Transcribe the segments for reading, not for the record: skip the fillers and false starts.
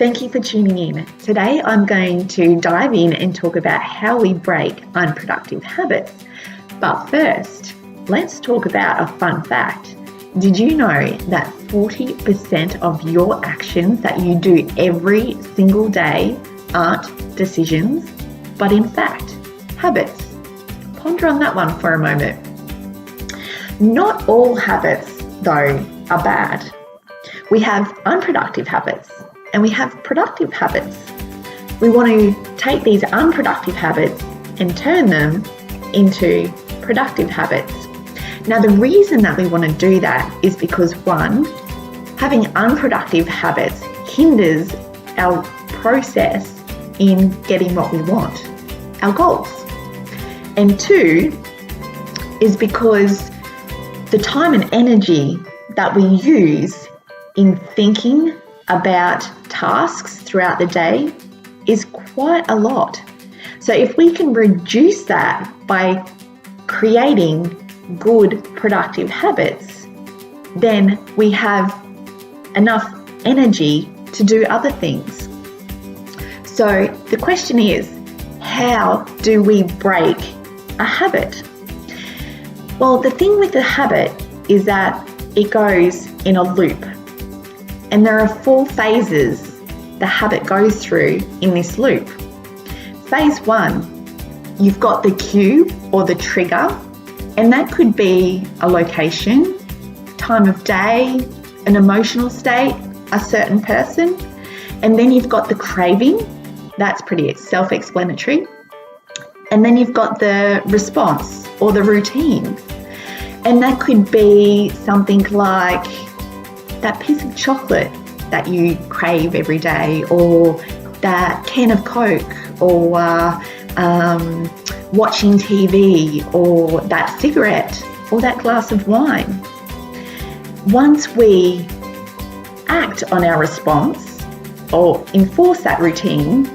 Thank you for tuning in. Today I'm going to dive in and talk about how we break unproductive habits. But first, let's talk about a fun fact. Did you know that 40% of your actions that you do every single day aren't decisions, but in fact, habits? Ponder on that one for a moment. Not all habits, though, are bad. We have unproductive habits and we have productive habits. We want to take these unproductive habits and turn them into productive habits. Now, the reason that we want to do that is because, one, having unproductive habits hinders our process in getting what we want, our goals. And two, is because the time and energy that we use in thinking about tasks throughout the day is quite a lot. So if we can reduce that by creating good productive habits, then we have enough energy to do other things. So the question is, how do we break a habit? Well, the thing with the habit is that it goes in a loop. And there are 4 phases the habit goes through in this loop. Phase 1, you've got the cue or the trigger, and that could be a location, time of day, an emotional state, a certain person. And then you've got the craving, that's pretty self-explanatory. And then you've got the response or the routine. And that could be something like that piece of chocolate that you crave every day, or that can of Coke, or watching TV, or that cigarette, or that glass of wine. Once we act on our response or enforce that routine,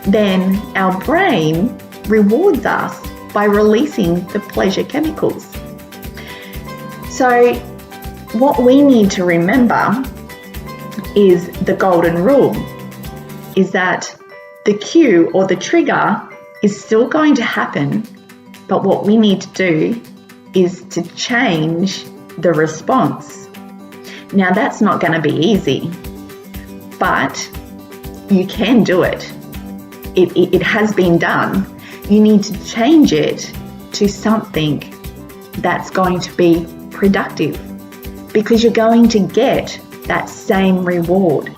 then our brain rewards us by releasing the pleasure chemicals. So what we need to remember is the golden rule, is that the cue or the trigger is still going to happen, but what we need to do is to change the response. Now, that's not going to be easy, but you can do it. It has been done. You need to change it to something that's going to be productive, because you're going to get that same reward.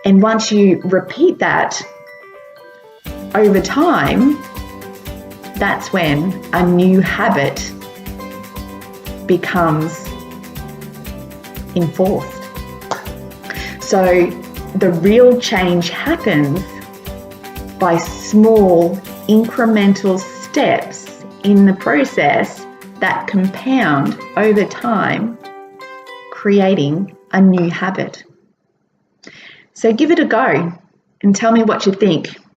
And once you repeat that over time, that's when a new habit becomes enforced. So the real change happens by small incremental steps in the process that compound over time, creating a new habit. So give it a go and tell me what you think.